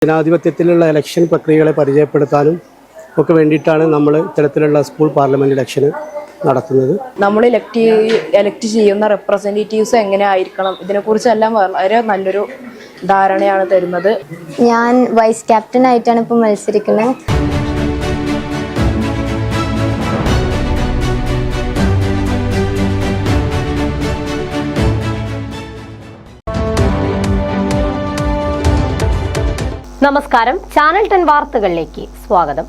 ജനാധിപത്യത്തിലുള്ള election പ്രക്രിയകളെ പരിചയപ്പെടുത്താനും ഒക്കെ വേണ്ടിയിട്ടാണ് നമ്മൾ ഇത്തരത്തിലുള്ള സ്കൂൾ പാർലമെന്റ് ഇലക്ഷൻ നടത്തുന്നത്. നമ്മൾ എലക്ട് ചെയ്യുന്ന റെപ്രസെന്റേറ്റീവ്സ് എങ്ങനെ ആയിരിക്കണം, ഇതിനെക്കുറിച്ചെല്ലാം വളരെ നല്ലൊരു ധാരണയാണ് തരുന്നത്. ഞാൻ വൈസ് ക്യാപ്റ്റൻ ആയിട്ടാണ് ഇപ്പോൾ മത്സരിക്കുന്നത്. നമസ്കാരം, ചാനൽ 10 വാർത്തകളിലേക്ക് സ്വാഗതം.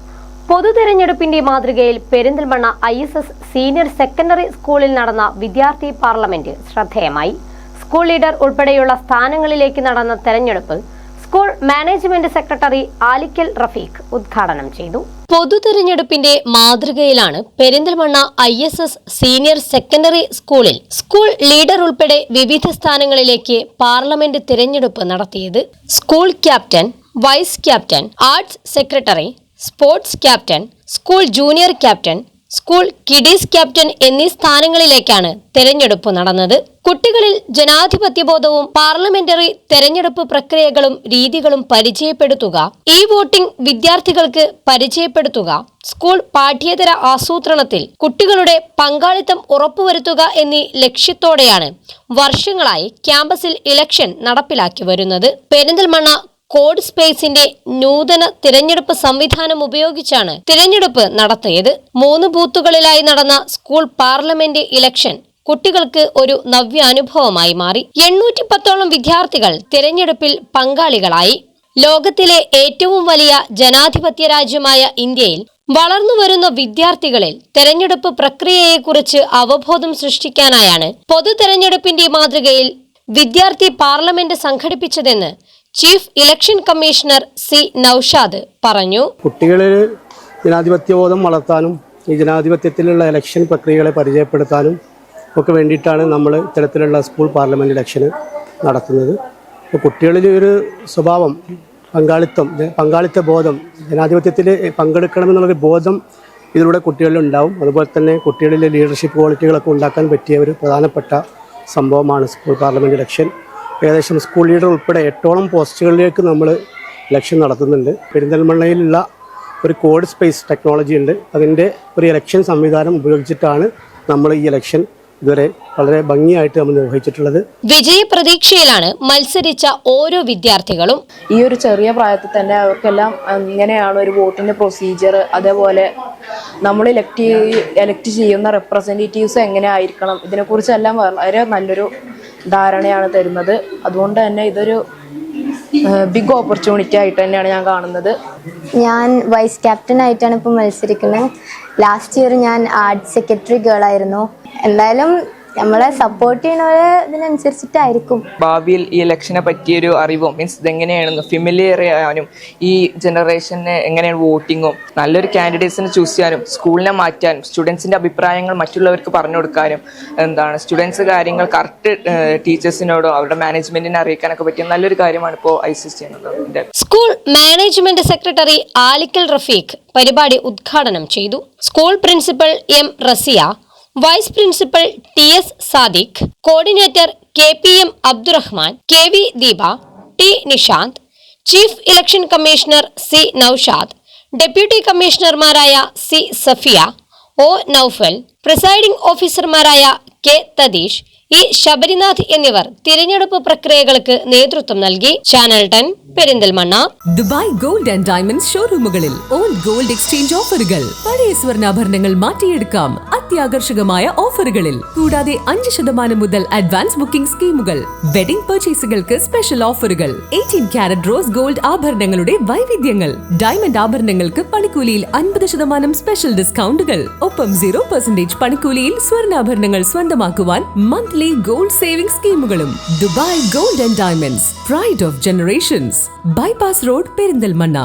പൊതുതെരഞ്ഞെടുപ്പിന്റെ മാതൃകയിൽ പെരിന്തൽമണ്ണ ISS സീനിയർ സെക്കൻഡറി സ്കൂളിൽ നടന്ന വിദ്യാർത്ഥി പാർലമെന്റ് ശ്രദ്ധേയമായി. സ്കൂൾ ലീഡർ ഉൾപ്പെടെയുള്ള സ്ഥാനങ്ങളിലേക്ക് നടന്ന തെരഞ്ഞെടുപ്പ് school management secretary Alikkal Rafeeq ഉദ്ഘാടനം ചെയ്തു. പൊതുതെരഞ്ഞെടുപ്പിന്റെ മാതൃകയിലാണ് പെരിന്തൽമണ്ണ ISS സീനിയർ സെക്കൻഡറി സ്കൂളിൽ സ്കൂൾ ലീഡർ ഉൾപ്പെടെ വിവിധ സ്ഥാനങ്ങളിലേക്ക് പാർലമെന്റ് തിരഞ്ഞെടുപ്പ് നടത്തിയത്. School captain, vice captain, arts secretary, sports captain, school junior captain, school kiddies captain എന്നീ സ്ഥാനങ്ങളിലേക്കാണ് തെരഞ്ഞെടുപ്പ് നടന്നത്. കുട്ടികളിൽ ജനാധിപത്യബോധവും പാർലമെന്ററി തെരഞ്ഞെടുപ്പ് പ്രക്രിയകളും രീതികളും പരിചയപ്പെടുത്തുക, ഈ വോട്ടിംഗ് വിദ്യാർത്ഥികൾക്ക് പരിചയപ്പെടുത്തുക, സ്കൂൾ പാഠ്യേതര ആസൂത്രണത്തിൽ കുട്ടികളുടെ പങ്കാളിത്തം ഉറപ്പുവരുത്തുക എന്നീ ലക്ഷ്യത്തോടെയാണ് വർഷങ്ങളായി ക്യാമ്പസിൽ ഇലക്ഷൻ നടപ്പിലാക്കി വരുന്നത്. പെരിന്തൽമണ്ണ കോഡ് സ്പേസിന്റെ നൂതന തിരഞ്ഞെടുപ്പ് സംവിധാനം ഉപയോഗിച്ചാണ് തിരഞ്ഞെടുപ്പ് നടത്തിയത്. 3 ബൂത്തുകളിലായി നടന്ന സ്കൂൾ പാർലമെന്റ് ഇലക്ഷൻ കുട്ടികൾക്ക് ഒരു നവ്യാനുഭവമായി മാറി. 810ഓളം വിദ്യാർത്ഥികൾ തിരഞ്ഞെടുപ്പിൽ പങ്കാളികളായി. ലോകത്തിലെ ഏറ്റവും വലിയ ജനാധിപത്യ രാജ്യമായ ഇന്ത്യയിൽ വളർന്നുവരുന്ന വിദ്യാർത്ഥികളിൽ തെരഞ്ഞെടുപ്പ് പ്രക്രിയയെക്കുറിച്ച് അവബോധം സൃഷ്ടിക്കാനായാണ് പൊതു തെരഞ്ഞെടുപ്പിന്റെ മാതൃകയിൽ വിദ്യാർത്ഥി പാർലമെന്റ് സംഘടിപ്പിച്ചതെന്ന് chief election commissioner C. Naushad പറഞ്ഞു. കുട്ടികളിൽ ജനാധിപത്യബോധം വളർത്താനും ഈ ജനാധിപത്യത്തിലുള്ള ഇലക്ഷൻ പ്രക്രിയകളെ പരിചയപ്പെടുത്താനും ഒക്കെ വേണ്ടിയിട്ടാണ് നമ്മൾ ഇത്തരത്തിലുള്ള സ്കൂൾ പാർലമെന്റ് ഇലക്ഷൻ നടത്തുന്നത്. കുട്ടികളിൽ ഒരു സ്വഭാവം, പങ്കാളിത്ത ബോധം, ജനാധിപത്യത്തിൽ പങ്കെടുക്കണമെന്നുള്ളൊരു ബോധം ഇതിലൂടെ കുട്ടികളിൽ ഉണ്ടാവും. അതുപോലെ തന്നെ കുട്ടികളിലെ ലീഡർഷിപ്പ് ക്വാളിറ്റികളൊക്കെ ഉണ്ടാക്കാൻ പറ്റിയ ഒരു പ്രധാനപ്പെട്ട സംഭവമാണ് സ്കൂൾ പാർലമെന്റ് ഇലക്ഷൻ. ഏകദേശം സ്കൂൾ ലീഡർ ഉൾപ്പെടെ 8ഓളം പോസ്റ്റുകളിലേക്ക് നമ്മൾ ഇലക്ഷൻ നടത്തുന്നുണ്ട്. പെരിന്തൽമണ്ണയിലുള്ള ഒരു കോഡ് സ്പേസ് ടെക്നോളജി ഉണ്ട്. അതിൻ്റെ ഒരു ഇലക്ഷൻ സംവിധാനം ഉപയോഗിച്ചിട്ടാണ് നമ്മൾ ഈ ഇലക്ഷൻ ഇതുവരെ വളരെ ഭംഗിയായിട്ട് നമ്മൾ നിർവഹിച്ചിട്ടുള്ളത്. വിജയപ്രതീക്ഷയിലാണ് മത്സരിച്ച ഓരോ വിദ്യാർത്ഥികളും. ഈ ഒരു ചെറിയ പ്രായത്തിൽ തന്നെ അവർക്കെല്ലാം ഇങ്ങനെയാണ് ഒരു വോട്ടിന്റെ പ്രൊസീജിയർ, അതേപോലെ നമ്മൾ എലക്ട് ചെയ്യുന്ന റെപ്രസെന്റേറ്റീവ്സ് എങ്ങനെ ആയിരിക്കണം, ഇതിനെക്കുറിച്ചെല്ലാം വളരെ നല്ലൊരു ധാരണയാണ് തരുന്നത്. അതുകൊണ്ട് തന്നെ ഇതൊരു ബിഗ് ഓപ്പർച്യൂണിറ്റി ആയിട്ട് തന്നെയാണ് ഞാൻ കാണുന്നത്. ഞാൻ വൈസ് ക്യാപ്റ്റൻ ആയിട്ടാണ് ഇപ്പോൾ മത്സരിക്കുന്നത്. ലാസ്റ്റ് ഇയർ ഞാൻ ആർട്സ് സെക്രട്ടറി ഗേൾ ആയിരുന്നു. എന്തായാലും നമ്മളെ സപ്പോർട്ട് ചെയ്യുന്നവരെ ഇതിനനുസരിച്ചിട്ടായിരിക്കും. ഭാവിയിൽ ഈ ഇലക്ഷനെ പറ്റിയൊരു അറിവും മീൻസ് ഇതെങ്ങനെയാണെന്ന് ഫെമിലിയർ ചെയ്യാനും ഈ ജനറേഷന് എങ്ങനെയാണ് വോട്ടിങ്ങും നല്ലൊരു കാൻഡിഡേറ്റ്സിനെ ചൂസ് ചെയ്യാനും സ്കൂളിനെ മാറ്റാനും സ്റ്റുഡൻസിൻ്റെ അഭിപ്രായങ്ങൾ മറ്റുള്ളവർക്ക് പറഞ്ഞു കൊടുക്കാനും സ്റ്റുഡൻസ് കാര്യങ്ങൾ കറക്റ്റ് ടീച്ചേഴ്സിനോടോ അവരുടെ മാനേജ്മെന്റിനെ അറിയിക്കാനൊക്കെ പറ്റിയ നല്ലൊരു കാര്യമാണ് ഇപ്പോൾ ISS ചെയ്യുന്നത്. School management secretary Alikkal Rafeeq പരിപാടി ഉദ്ഘാടനം ചെയ്തു. School principal M. Rasiya, vice principal TS. Sadiq, coordinator KPM. Abdurahman, KV. Deepa, T. Nishanth, chief election commissioner C. Naushad, deputy കമ്മീഷണർമാരായ C. Safiya, O. Naufal, presiding ഓഫീസർമാരായ K. തദീഷ്, E. ശബരിനാഥ് എന്നിവർ തിരഞ്ഞെടുപ്പ് പ്രക്രിയകൾക്ക് നേതൃത്വം നൽകി. Channel 10 Perinthalmanna. Dubai gold and diamonds ഷോറൂമുകളിൽ ഓൾഡ് ഗോൾഡ് എക്സ്ചേഞ്ച് ഓഫറുകൾ. പഴയ സ്വർണ്ണാഭരണങ്ങൾ മാറ്റിയെടുക്കാം അത്യാകർഷകമായ ഓഫറുകളിൽ. കൂടാതെ 5% മുതൽ അഡ്വാൻസ് ബുക്കിംഗ് സ്കീമുകൾ. വെഡിംഗ് പർച്ചേസുകൾക്ക് സ്പെഷ്യൽ ഓഫറുകൾ. 18 കാരറ്റ് റോസ് ഗോൾഡ് ആഭരണങ്ങളുടെ വൈവിധ്യങ്ങൾ. ഡയമണ്ട് ആഭരണങ്ങൾക്ക് പണിക്കൂലിയിൽ 50% സ്പെഷ്യൽ ഡിസ്കൗണ്ടുകൾ. ഒപ്പം 0% പണിക്കൂലിയിൽ സ്വർണ്ണാഭരണങ്ങൾ സ്വന്തമാക്കുവാൻ മന്ത്ലി ഗോൾഡ് സേവിംഗ് സ്കീമുകളും. Dubai gold and diamonds, pride of generations. Bypass road, Perinthalmanna.